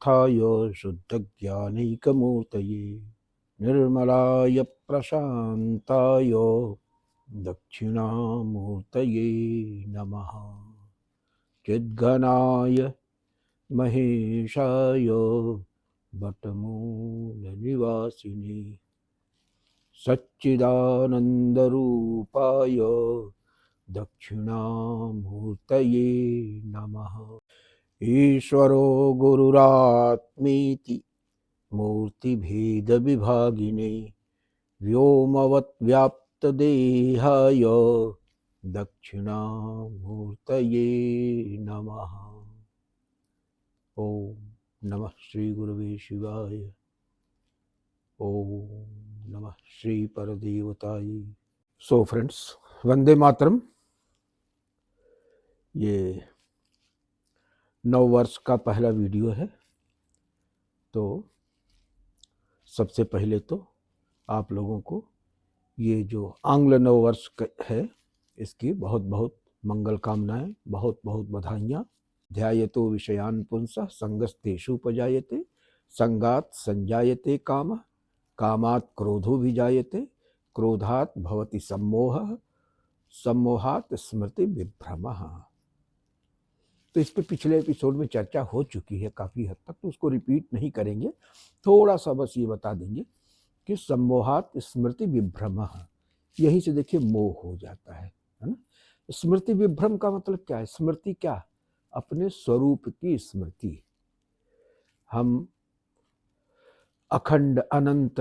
नित्यानन्दस्थाय शुद्धज्ञानैकमूर्तये निर्मलाय प्रशान्ताय दक्षिणामूर्तये नमः। चिद्घनाय महेशाय वटमूलनिवासिने सच्चिदानन्दरूपाय दक्षिणामूर्तये नमः। ईश्वरो गुरुरात्मेति मूर्तिभेदविभागिने व्योमवद्व्याप्तदेहाय दक्षिणामूर्तये नमः। ओम नमः श्री गुरुवे शिवाय। ओम नमः श्री परदेवताय। So friends, Vande Mataram. ये नववर्ष का पहला वीडियो है, तो सबसे पहले तो आप लोगों को ये जो आंग्ल नववर्ष है इसकी बहुत बहुत मंगल कामनाएं, बहुत बहुत बधाइयाँ। ध्यायतो विषयान् पुंसः संगस्तेषुपजायते संगात् संजायते कामः कामात् क्रोधो विजायते क्रोधात् भवति सम्मोहः सम्मोहात् स्मृति विभ्रमः। तो इस पे पिछले एपिसोड में चर्चा हो चुकी है काफ़ी हद तक, तो उसको रिपीट नहीं करेंगे। थोड़ा सा बस ये बता देंगे कि सम्मोहात् स्मृति विभ्रमः, यहीं से देखिए मोह हो जाता है ना। स्मृति विभ्रम का मतलब क्या है? स्मृति क्या? अपने स्वरूप की स्मृति। हम अखंड अनंत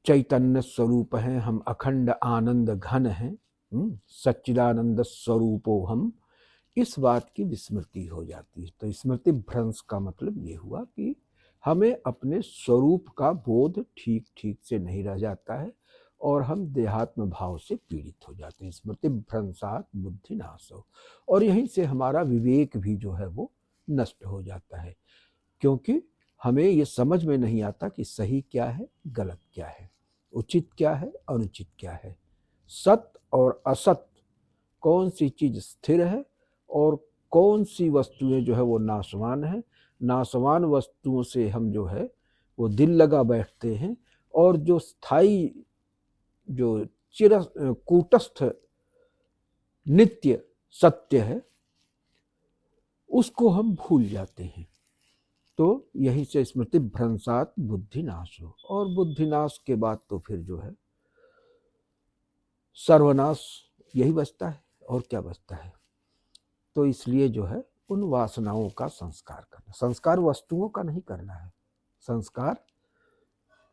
चैतन्य स्वरूप हैं, हम अखंड आनंद घन हैं, सच्चिदानंद स्वरूपो हम, इस बात की विस्मृति हो जाती है। तो स्मृति भ्रंश का मतलब ये हुआ कि हमें अपने स्वरूप का बोध ठीक ठीक से नहीं रह जाता है और हम देहात्म भाव से पीड़ित हो जाते हैं। स्मृति भ्रंशात् बुद्धिनाशो, और यहीं से हमारा विवेक भी जो है वो नष्ट हो जाता है, क्योंकि हमें ये समझ में नहीं आता कि सही क्या है, गलत क्या है, उचित क्या है, अनुचित क्या है, सत्य और असत, कौन सी चीज स्थिर है और कौन सी वस्तुएं जो है वो नाशवान है। नाशवान वस्तुओं से हम जो है वो दिल लगा बैठते हैं, और जो स्थायी, जो कूटस्थ नित्य सत्य है उसको हम भूल जाते हैं। तो यही से स्मृति भ्रंशात् बुद्धिनाश हो, और बुद्धिनाश के बाद तो फिर जो है सर्वनाश यही बचता है, और क्या बचता है। तो इसलिए जो है उन वासनाओं का संस्कार करना, संस्कार वस्तुओं का नहीं करना है, संस्कार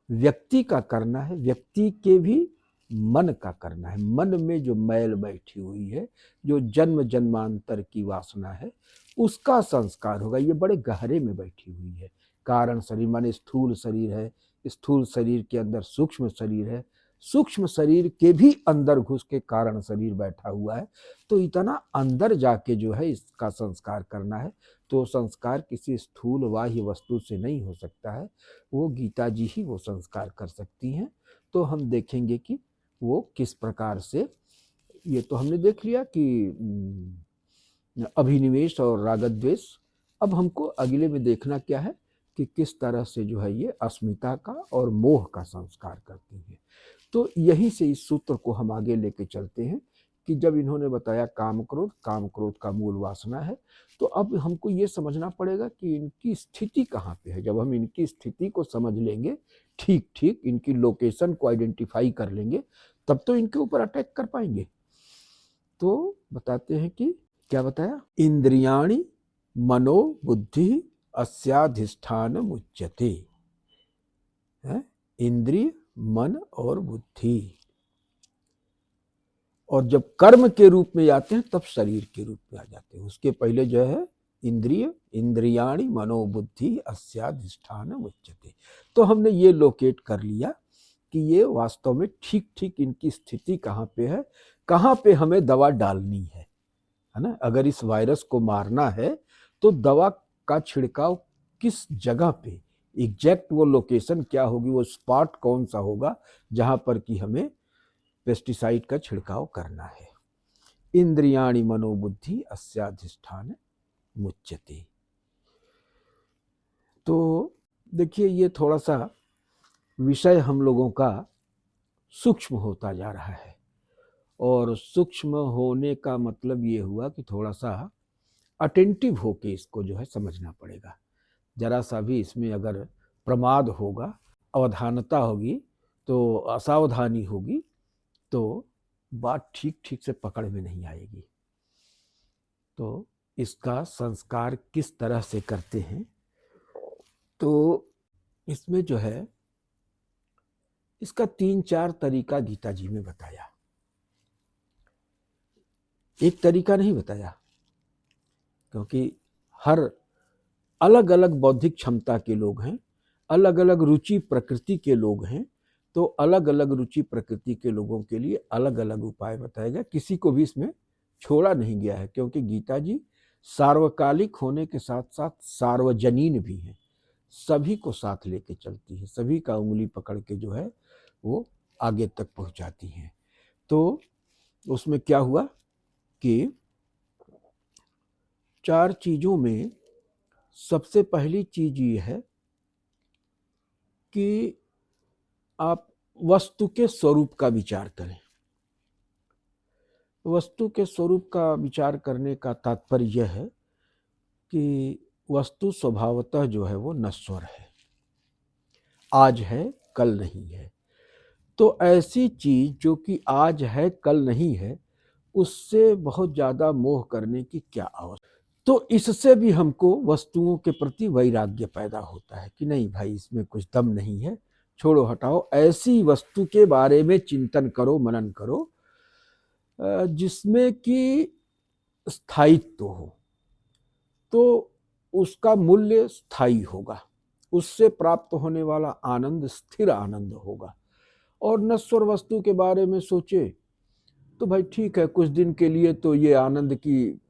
व्यक्ति का करना है, व्यक्ति के भी मन का करना है। मन में जो मैल बैठी हुई है, जो जन्म जन्मांतर की वासना है, उसका संस्कार होगा। ये बड़े गहरे में बैठी हुई है। कारण शरीर माने स्थूल शरीर है, स्थूल शरीर के अंदर सूक्ष्म शरीर है, सूक्ष्म शरीर के भी अंदर घुस के कारण शरीर बैठा हुआ है। तो इतना अंदर जाके जो है इसका संस्कार करना है। तो संस्कार किसी स्थूल बाह्य वस्तु से नहीं हो सकता है, वो गीता जी ही वो संस्कार कर सकती हैं। तो हम देखेंगे कि वो किस प्रकार से, ये तो हमने देख लिया कि अभिनिवेश और रागद्वेष। अब हमको अगले में देखना क्या है कि किस तरह से जो है ये अस्मिता का और मोह का संस्कार करती है। तो यहीं से इस सूत्र को हम आगे लेके चलते हैं कि जब इन्होंने बताया काम क्रोध का मूल वासना है, तो अब हमको ये समझना पड़ेगा कि इनकी स्थिति कहाँ पे है। जब हम इनकी स्थिति को समझ लेंगे, ठीक ठीक इनकी लोकेशन को आइडेंटिफाई कर लेंगे, तब तो इनके ऊपर अटैक कर पाएंगे। तो बताते हैं कि क्या बताया, इंद्रियाणि मनो बुद्धि अस्याधिष्ठान मुच्यते। इंद्रिय, मन और बुद्धि, और जब कर्म के रूप में आते हैं तब शरीर के रूप में आ जाते हैं। उसके पहले जो है इंद्रिय, इंद्रियाणि मनोबुद्धि अस्याधिष्ठान मुच्यते। तो हमने ये लोकेट कर लिया कि ये वास्तव में ठीक ठीक इनकी स्थिति कहाँ पे है, कहाँ पे हमें दवा डालनी है ना। अगर इस वायरस को मारना है तो दवा का छिड़काव किस जगह पे, एग्जैक्ट वो लोकेशन क्या होगी, वो स्पॉट कौन सा होगा जहां पर कि हमें पेस्टिसाइड का छिड़काव करना है। इंद्रियाणि मनोबुद्धि अस्याधिष्ठान मुच्यते। देखिए, ये थोड़ा सा विषय हम लोगों का सूक्ष्म होता जा रहा है, और सूक्ष्म होने का मतलब ये हुआ कि थोड़ा सा अटेंटिव होके इसको जो है समझना पड़ेगा। जरा सा भी इसमें अगर प्रमाद होगा, अवधानता होगी, तो असावधानी होगी, तो बात ठीक ठीक से पकड़ में नहीं आएगी। तो इसका संस्कार किस तरह से करते हैं, तो इसमें जो है इसका 3-4 तरीका गीता जी में बताया। एक तरीका नहीं बताया, क्योंकि हर अलग अलग बौद्धिक क्षमता के लोग हैं, अलग अलग रुचि प्रकृति के लोग हैं, तो अलग अलग रुचि प्रकृति के लोगों के लिए अलग अलग उपाय बताया गया। किसी को भी इसमें छोड़ा नहीं गया है, क्योंकि गीता जी सार्वकालिक होने के साथ साथ सार्वजनीन भी हैं, सभी को साथ लेके चलती है, सभी का उंगली पकड़ के जो है वो आगे तक पहुंचाती हैं। तो उसमें क्या हुआ कि 4 चीजों में सबसे पहली चीज ये है कि आप वस्तु के स्वरूप का विचार करें। वस्तु के स्वरूप का विचार करने का तात्पर्य यह है कि वस्तु स्वभावतः जो है वो नश्वर है, आज है कल नहीं है। तो ऐसी चीज जो कि आज है कल नहीं है, उससे बहुत ज्यादा मोह करने की क्या आवश्यकता। तो इससे भी हमको वस्तुओं के प्रति वैराग्य पैदा होता है कि नहीं भाई, इसमें कुछ दम नहीं है, छोड़ो हटाओ, ऐसी वस्तु के बारे में चिंतन करो, मनन करो जिसमें कि स्थायित्व हो, तो उसका मूल्य स्थायी होगा, उससे प्राप्त होने वाला आनंद स्थिर आनंद होगा। और नश्वर वस्तु के बारे में सोचे तो भाई ठीक है, कुछ दिन के लिए तो ये आनंद की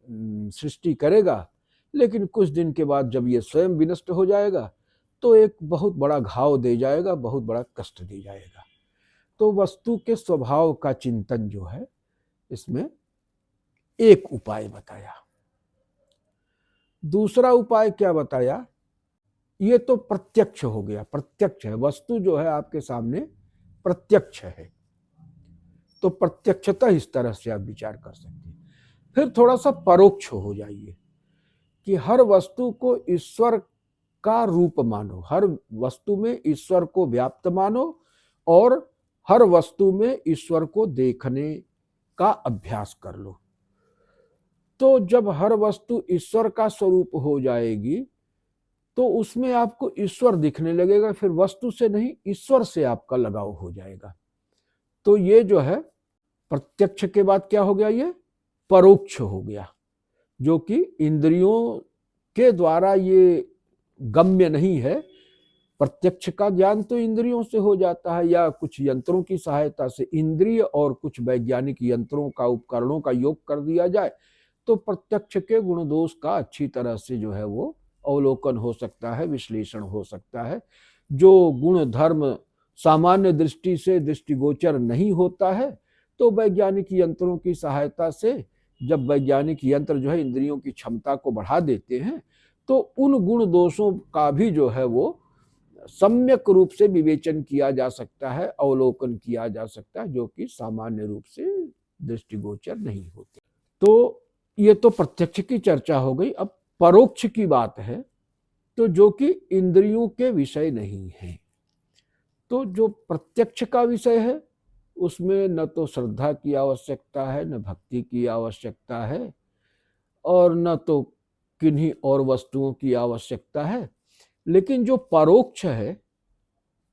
सृष्टि करेगा, लेकिन कुछ दिन के बाद जब ये स्वयं विनष्ट हो जाएगा तो एक बहुत बड़ा घाव दे जाएगा, बहुत बड़ा कष्ट दे जाएगा। तो वस्तु के स्वभाव का चिंतन जो है, इसमें एक उपाय बताया। दूसरा उपाय क्या बताया, ये तो प्रत्यक्ष हो गया, प्रत्यक्ष है, वस्तु जो है आपके सामने प्रत्यक्ष है, तो प्रत्यक्षतः इस तरह से आप विचार कर सकते हैं। फिर थोड़ा सा परोक्ष हो जाइए कि हर वस्तु को ईश्वर का रूप मानो, हर वस्तु में ईश्वर को व्याप्त मानो, और हर वस्तु में ईश्वर को देखने का अभ्यास कर लो। तो जब हर वस्तु ईश्वर का स्वरूप हो जाएगी तो उसमें आपको ईश्वर दिखने लगेगा, फिर वस्तु से नहीं ईश्वर से आपका लगाव हो जाएगा। तो ये जो है प्रत्यक्ष के बाद क्या हो गया, ये परोक्ष हो गया, जो कि इंद्रियों के द्वारा ये गम्य नहीं है। प्रत्यक्ष का ज्ञान तो इंद्रियों से हो जाता है, या कुछ यंत्रों की सहायता से, इंद्रिय और कुछ वैज्ञानिक यंत्रों का, उपकरणों का योग कर दिया जाए तो प्रत्यक्ष के गुण दोष का अच्छी तरह से जो है वो अवलोकन हो सकता है, विश्लेषण हो सकता है। जो गुण धर्म सामान्य दृष्टि से दृष्टिगोचर नहीं होता है, तो वैज्ञानिक यंत्रों की सहायता से जब वैज्ञानिक यंत्र जो है इंद्रियों की क्षमता को बढ़ा देते हैं, तो उन गुण दोषों का भी जो है वो सम्यक रूप से विवेचन किया जा सकता है, अवलोकन किया जा सकता है, जो कि सामान्य रूप से दृष्टिगोचर नहीं होते। तो ये तो प्रत्यक्ष की चर्चा हो गई। अब परोक्ष की बात है, तो जो कि इंद्रियों के विषय नहीं है। तो जो प्रत्यक्ष का विषय है उसमें न तो श्रद्धा की आवश्यकता है, न भक्ति की आवश्यकता है, और न तो किन्हीं और वस्तुओं की आवश्यकता है। लेकिन जो परोक्ष है,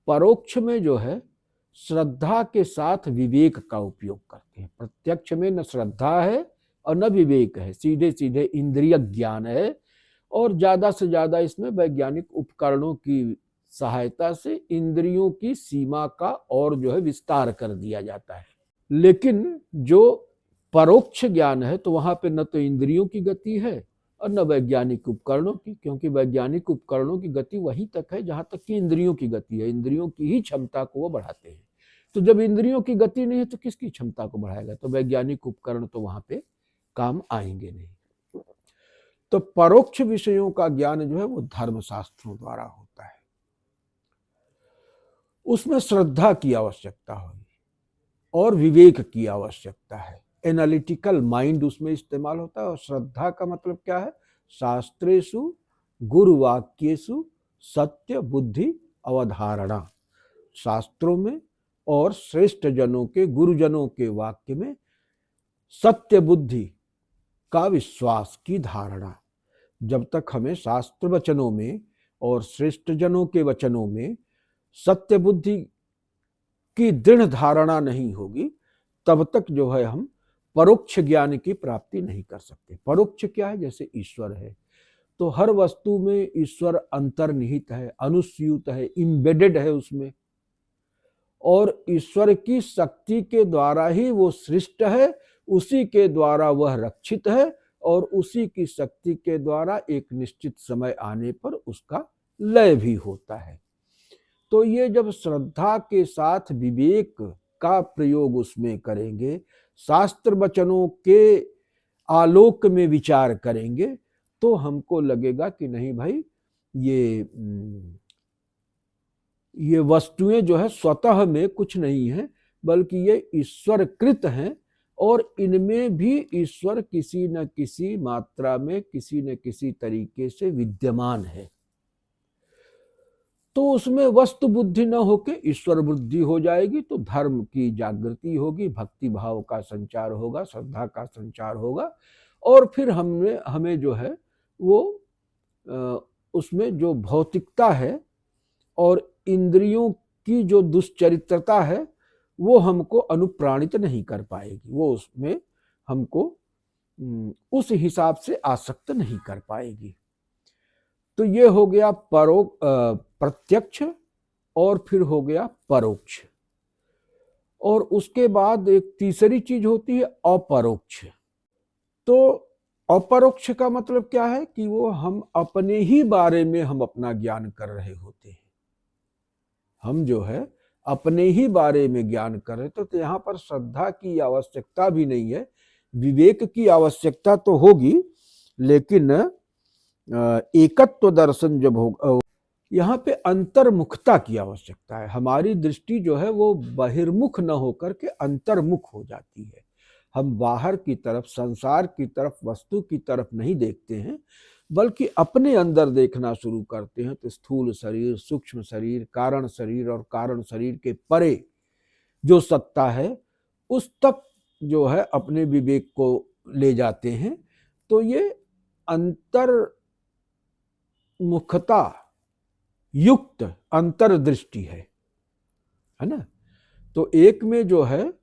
परोक्ष में जो है श्रद्धा के साथ विवेक का उपयोग करते हैं। प्रत्यक्ष में न श्रद्धा है और न विवेक है, सीधे सीधे इंद्रिय ज्ञान है, और ज्यादा से ज्यादा इसमें वैज्ञानिक उपकरणों की सहायता से इंद्रियों की सीमा का और जो है विस्तार कर दिया जाता है। लेकिन जो परोक्ष ज्ञान है, तो वहां पे न तो इंद्रियों की गति है और न वैज्ञानिक उपकरणों की, क्योंकि वैज्ञानिक उपकरणों की गति वहीं तक है जहां तक कि इंद्रियों की गति है, इंद्रियों की ही क्षमता को वो बढ़ाते हैं। तो जब इंद्रियों की गति नहीं है तो किसकी क्षमता को बढ़ाएगा, तो वैज्ञानिक उपकरण तो वहां पे काम आएंगे नहीं। तो परोक्ष विषयों का ज्ञान जो है वो धर्म शास्त्रों द्वारा होता है। उसमें श्रद्धा की आवश्यकता होगी और विवेक की आवश्यकता है। एनालिटिकल माइंड उसमें इस्तेमाल होता है। और श्रद्धा का मतलब क्या है? शास्त्रेषु गुरुवाक्येषु सत्य बुद्धि अवधारणा। शास्त्रों में और श्रेष्ठ जनों के, गुरुजनों के वाक्य में सत्य बुद्धि का विश्वास की धारणा। जब तक हमें शास्त्र वचनों में और श्रेष्ठ जनों के वचनों में सत्य बुद्धि की दृढ़ धारणा नहीं होगी, तब तक जो है हम परोक्ष ज्ञान की प्राप्ति नहीं कर सकते। परोक्ष क्या है? जैसे ईश्वर है, तो हर वस्तु में ईश्वर अंतर्निहित है, अनुस्यूत है, इम्बेडेड है उसमें, और ईश्वर की शक्ति के द्वारा ही वो सृष्ट है, उसी के द्वारा वह रक्षित है, और उसी की शक्ति के द्वारा एक निश्चित समय आने पर उसका लय भी होता है। तो ये जब श्रद्धा के साथ विवेक का प्रयोग उसमें करेंगे, शास्त्र वचनों के आलोक में विचार करेंगे, तो हमको लगेगा कि नहीं भाई, ये वस्तुएं जो है स्वतः में कुछ नहीं है, बल्कि ये ईश्वर कृत हैं, और इनमें भी ईश्वर किसी न किसी मात्रा में, किसी न किसी तरीके से विद्यमान है। तो उसमें वस्तु बुद्धि न होके ईश्वर बुद्धि हो जाएगी, तो धर्म की जागृति होगी, भक्ति भाव का संचार होगा, श्रद्धा का संचार होगा, और फिर हमें जो है वो उसमें जो भौतिकता है और इंद्रियों की जो दुश्चरित्रता है वो हमको अनुप्राणित नहीं कर पाएगी, वो उसमें हमको उस हिसाब से आसक्त नहीं कर पाएगी। तो ये हो गया प्रत्यक्ष, और फिर हो गया परोक्ष। और उसके बाद एक तीसरी चीज होती है अपरोक्ष। तो अपरोक्ष का मतलब क्या है? कि वो हम अपने ही बारे में हम अपना ज्ञान कर रहे होते हैं। हम जो है अपने ही बारे में ज्ञान कर रहे, तो यहाँ पर श्रद्धा की आवश्यकता भी नहीं है, विवेक की आवश्यकता तो होगी, लेकिन एकत्व दर्शन जब होगा, यहाँ पे अंतर्मुखता की आवश्यकता है। हमारी दृष्टि जो है वो बहिर्मुख न होकर के अंतर्मुख हो जाती है। हम बाहर की तरफ, संसार की तरफ, वस्तु की तरफ नहीं देखते हैं, बल्कि अपने अंदर देखना शुरू करते हैं। तो स्थूल शरीर, सूक्ष्म शरीर, कारण शरीर और कारण शरीर के परे जो सत्ता है उस तक जो है अपने विवेक को ले जाते हैं। तो ये अंतर्मुखता युक्त अंतर्दृष्टि है ना। तो एक में जो है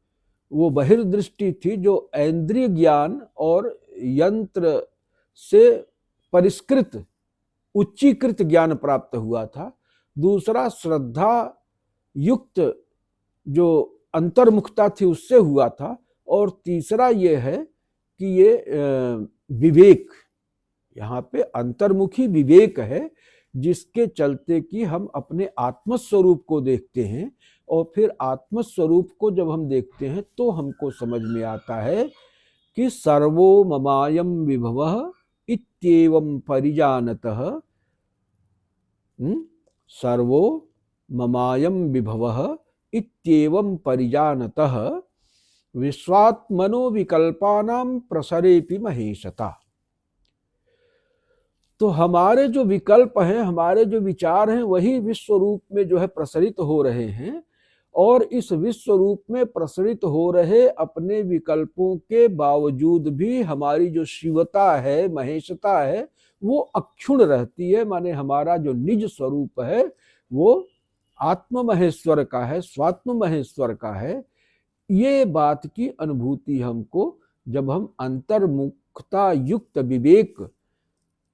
वो बहिर्दृष्टि थी, जो इंद्रिय ज्ञान और यंत्र से परिष्कृत उच्चीकृत ज्ञान प्राप्त हुआ था। दूसरा श्रद्धा युक्त जो अंतर्मुखता थी उससे हुआ था। और तीसरा ये है कि ये विवेक, यहाँ पे अंतर्मुखी विवेक है, जिसके चलते कि हम अपने आत्मस्वरूप को देखते हैं, और फिर आत्मस्वरूप को जब हम देखते हैं तो हमको समझ में आता है कि सर्वो ममायम विभवः इत्येवं परिजानतः, सर्वो ममायम विभवः इत्येवं परिजानतः विश्वात्मनो विकल्पानां प्रसरेपि महेशता। तो हमारे जो विकल्प हैं, हमारे जो विचार हैं, वही विश्व रूप में जो है प्रसरित हो रहे हैं, और इस विश्व रूप में प्रसरित हो रहे अपने विकल्पों के बावजूद भी हमारी जो शिवता है, महेशता है, वो अक्षुण्ण रहती है। माने हमारा जो निज स्वरूप है वो आत्म महेश्वर का है, स्वात्म महेश्वर का है। ये बात की अनुभूति हमको जब हम अंतर्मुखता युक्त विवेक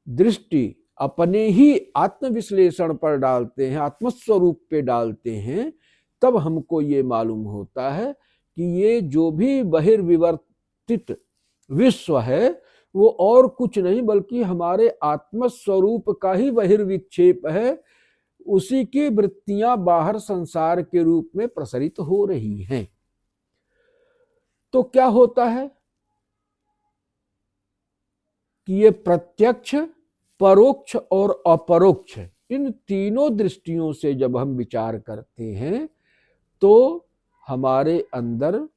दृष्टि अपने ही आत्मविश्लेषण पर डालते हैं, आत्मस्वरूप पे डालते हैं, तब हमको ये मालूम होता है कि ये जो भी बहिर्विवर्तित विश्व है वो और कुछ नहीं बल्कि हमारे आत्मस्वरूप का ही बहिर्विक्षेप है। उसी की वृत्तियां बाहर संसार के रूप में प्रसरित हो रही हैं। तो क्या होता है कि ये प्रत्यक्ष, परोक्ष और अपरोक्ष, इन तीनों दृष्टियों से जब हम विचार करते हैं तो हमारे अंदर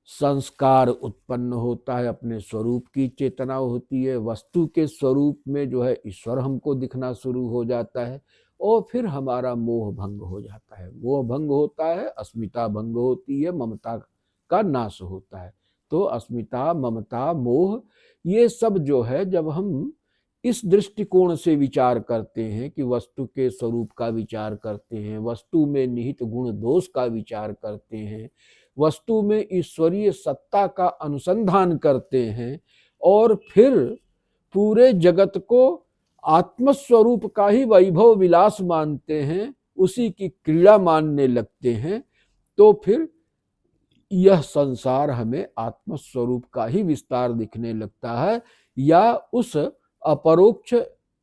संस्कार उत्पन्न होता है, अपने स्वरूप की चेतना होती है, वस्तु के स्वरूप में जो है ईश्वर हमको दिखना शुरू हो जाता है और फिर हमारा मोह भंग हो जाता है। मोह भंग होता है, अस्मिता भंग होती है, ममता का नाश होता है। तो अस्मिता, ममता, मोह, ये सब जो है जब हम इस दृष्टिकोण से विचार करते हैं कि वस्तु के स्वरूप का विचार करते हैं, वस्तु में निहित गुण दोष का विचार करते हैं, वस्तु में ईश्वरीय सत्ता का अनुसंधान करते हैं और फिर पूरे जगत को आत्मस्वरूप का ही वैभव विलास मानते हैं, उसी की क्रीड़ा मानने लगते हैं, तो फिर यह संसार हमें आत्मस्वरूप का ही विस्तार दिखने लगता है या उस अपरोक्ष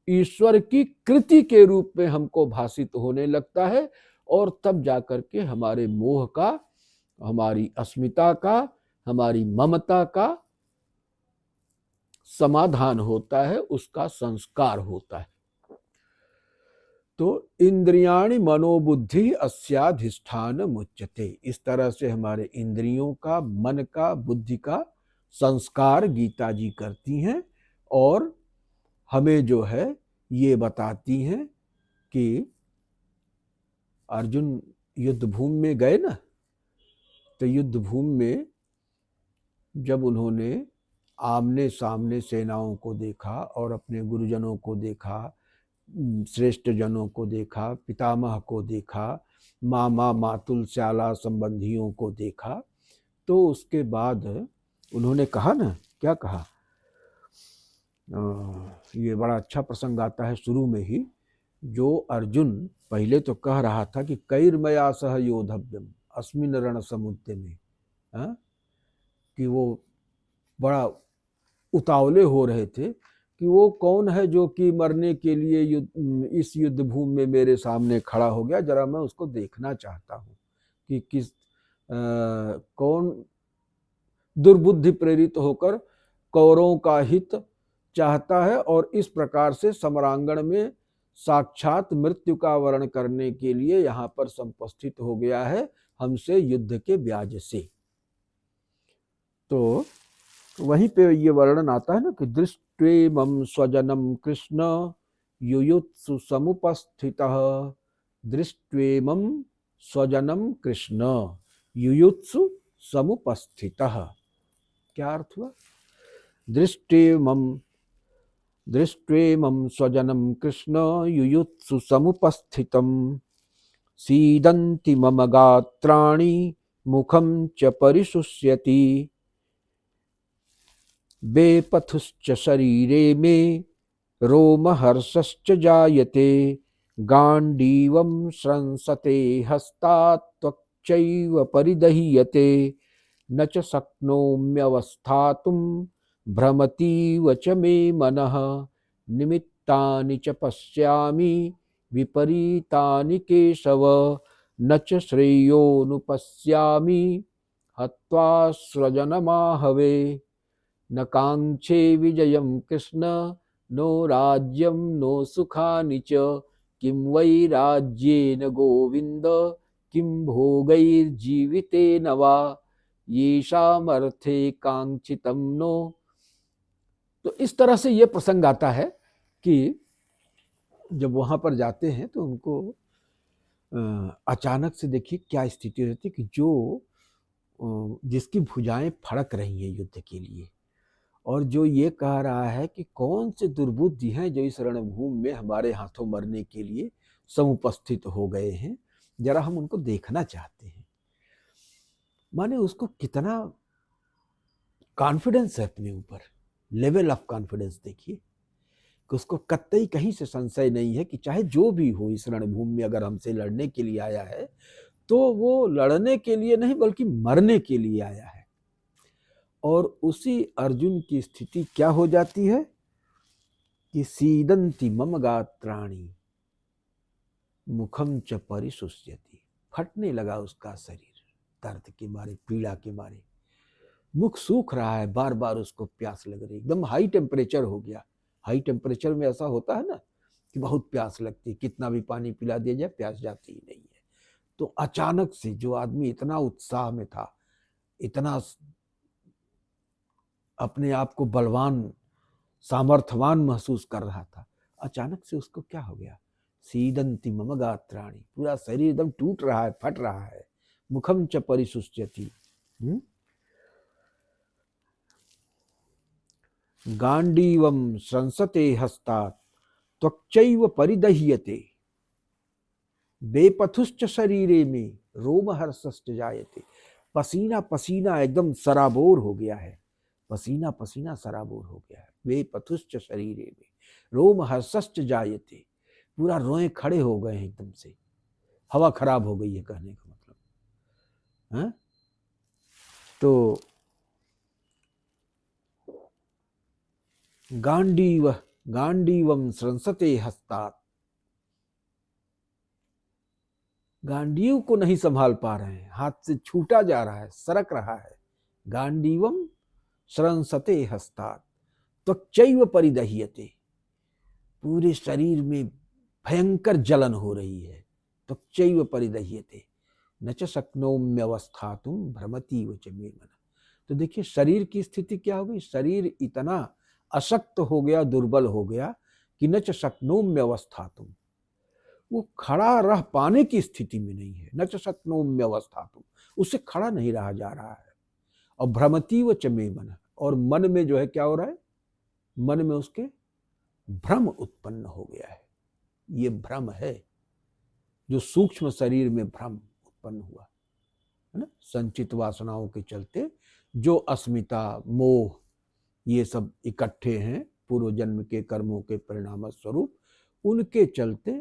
ईश्वर की कृति के रूप में हमको भासित होने लगता है। और तब जाकर के हमारे मोह का, हमारी अस्मिता का, हमारी ममता का समाधान होता है, उसका संस्कार होता है। तो इंद्रियाणि मनोबुद्धि अस्याधिष्ठान मुच्यते, इस तरह से हमारे इंद्रियों का, मन का, बुद्धि का संस्कार गीता जी करती हैं और हमें जो है ये बताती हैं कि अर्जुन युद्ध भूमि में गए ना, तो युद्ध भूमि में जब उन्होंने आमने सामने सेनाओं को देखा और अपने गुरुजनों को देखा, श्रेष्ठ जनों को देखा, पितामह को देखा, मामा मातुल श्याला संबंधियों को देखा, तो उसके बाद उन्होंने कहा ना, क्या कहा, ये बड़ा अच्छा प्रसंग आता है शुरू में ही, जो अर्जुन पहले तो कह रहा था कि कैर्मया सह योधव्यम अस्मिन रण समुद्र में, कि वो बड़ा उतावले हो रहे थे कि वो कौन है जो कि मरने के लिए इस युद्ध भूमि में मेरे सामने खड़ा हो गया, जरा मैं उसको देखना चाहता हूँ कि किस कौन दुर्बुद्धि प्रेरित होकर कौरवों का हित चाहता है और इस प्रकार से समरांगण में साक्षात मृत्यु का वर्ण करने के लिए यहाँ पर संपस्थित हो गया है हमसे युद्ध के ब्याज से। तो वहीं पे ये वर्णन आता है ना कि दृष्ट्वेमं स्वजनम कृष्ण युयुत्सु समुपस्थितः, दृष्ट्वेमं स्वजनम कृष्ण युयुत्सु समुपस्थितः, क्या अर्थ हुआ? दृष्ट्वेमं स्वजनम कृष्ण युयुत्सु समुपस्थितं, सीदन्ति मम गात्राणि मुखं च परिशुष्यति, बेपथुश्च शरीरे मे रोमहर्षश्च जायते, गाण्डीवं स्रंसते हस्तात् त्वक्चैव परिदह्यते, न च शक्नोम्यवस्थातुं भ्रमतीव च मे मनः, निमित्तानि च पश्यामि विपरीतानि केशव, न च श्रेयोनुपश्यामि हत्वा स्वजनमाहवे, न कांक्षे विजयं कृष्ण नो राज्यं नो सुखानि च, किं वै राज्येन गोविन्द किं भोगैर्जीवितेन वा, येषामर्थे कांक्षितं नो। तो इस तरह से ये प्रसंग आता है कि जब वहां पर जाते हैं तो उनको अचानक से देखिए क्या स्थिति रहती है कि जो जिसकी भुजाएं फड़क रही हैं युद्ध के लिए और जो ये कह रहा है कि कौन से दुर्बुद्धि हैं जो इस रणभूमि में हमारे हाथों मरने के लिए समुपस्थित हो गए हैं, जरा हम उनको देखना चाहते हैं। माने उसको कितना कॉन्फिडेंस है अपने ऊपर, लेवल ऑफ कॉन्फिडेंस देखिए कि उसको कतई कहीं से संशय नहीं है कि चाहे जो भी हो इस रणभूमि में अगर हमसे लड़ने के लिए आया है तो वो लड़ने के लिए नहीं बल्कि मरने के लिए आया है। और उसी अर्जुन की स्थिति क्या हो जाती है कि सीदंती मम गात्राणि मुखम च परिशुष्यति, फटने लगा उसका शरीर दर्द के मारे, पीड़ा के मारे, मुख सूख रहा है, बार बार उसको प्यास लग रही, एकदम हाई टेम्परेचर हो गया। हाई टेम्परेचर में ऐसा होता है ना कि बहुत प्यास लगती है, कितना भी पानी पिला दिया जाए प्यास जाती ही नहीं है। तो अचानक से जो आदमी इतना उत्साह में था, इतना अपने आप को बलवान सामर्थ्यवान महसूस कर रहा था, अचानक से उसको क्या हो गया, सीदंती मम गात्राणि, पूरा शरीर एकदम टूट रहा है, फट रहा है, मुखम च परिशुष्यति, गांडीवम संसते हस्तात् त्वक्चैव परिदह्यते, बेपथुश्च शरीरे में रोमहर्षश्च जायते। पसीना पसीना एकदम सराबोर हो गया है, पसीना पसीना सराबोर हो गया है। बेपथुश्च शरीरे में रोमहर्षश्च जायते, पूरा रोए खड़े हो गए हैं एकदम से, हवा खराब हो गई है कहने का मतलब है। तो गांडीवम संसते हस्तात्, गांडीव को नहीं संभाल पा रहे हैं, हाथ से छूटा जा रहा है, सरक रहा है। गांडीवम संसते हस्तात् त्वक्चैव परिदह्यते, पूरे शरीर में भयंकर जलन हो रही है। त्वक्चैव परिदह्यते न च शक्नोम्यवस्थातुं भ्रमतीव च मे मनः। तो देखिए शरीर की स्थिति क्या हो गई, शरीर इतना अशक्त हो गया, दुर्बल हो गया कि न च शक्नोम्यवस्थातुं, वो खड़ा रह पाने की स्थिति में नहीं है। न च शक्नोम्यवस्थातुं, उससे खड़ा नहीं रहा जा रहा है। और भ्रमतीव च मे मनः, और मन में जो है क्या हो रहा है, मन में उसके भ्रम उत्पन्न हो गया है। ये भ्रम है, जो सूक्ष्म शरीर में भ्रम उत्पन्न हुआ है ना, संचित वासनाओं के चलते जो अस्मिता मोह ये सब इकट्ठे हैं पूर्व जन्म के कर्मों के परिणाम स्वरूप, उनके चलते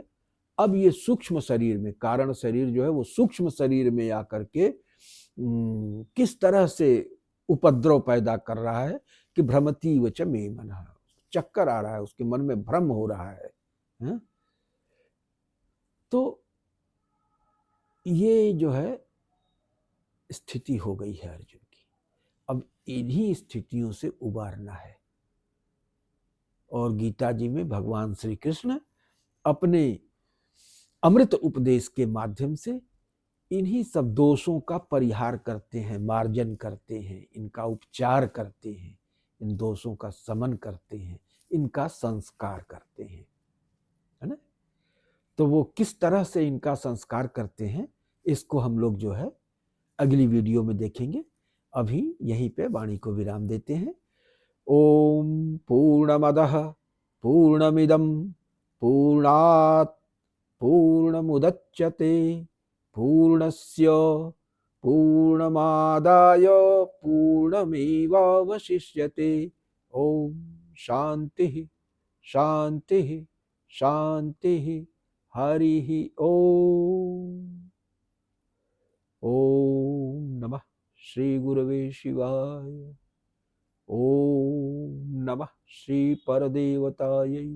अब ये सूक्ष्म शरीर में, कारण शरीर जो है वो सूक्ष्म शरीर में आकर के किस तरह से उपद्रव पैदा कर रहा है कि भ्रमती वच मे मनः, चक्कर आ रहा है, उसके मन में भ्रम हो रहा है? तो ये जो है स्थिति हो गई है अर्जुन की। अब इन्हीं स्थितियों से उबारना है। और गीता जी में भगवान श्री कृष्ण अपने अमृत उपदेश के माध्यम से इन्हीं सब दोषों का परिहार करते हैं, मार्जन करते हैं, इनका उपचार करते हैं, इन दोषों का शमन करते हैं, इनका संस्कार करते हैं, है ना। तो वो किस तरह से इनका संस्कार करते हैं, इसको हम लोग जो है अगली वीडियो में देखेंगे। अभी यहीं पे वाणी को विराम देते हैं। ओम पूर्णमदः पूर्णमिदं पूर्णात् पूर्णमुदच्यते पूर्णस्य पूर्णमादाय पूर्णमेवावशिष्यते। ओम शांति शांति शांति। हरि ओम। ओम नमः श्री गुरवे शिवाय। ओम नमः श्री परदेवतायै।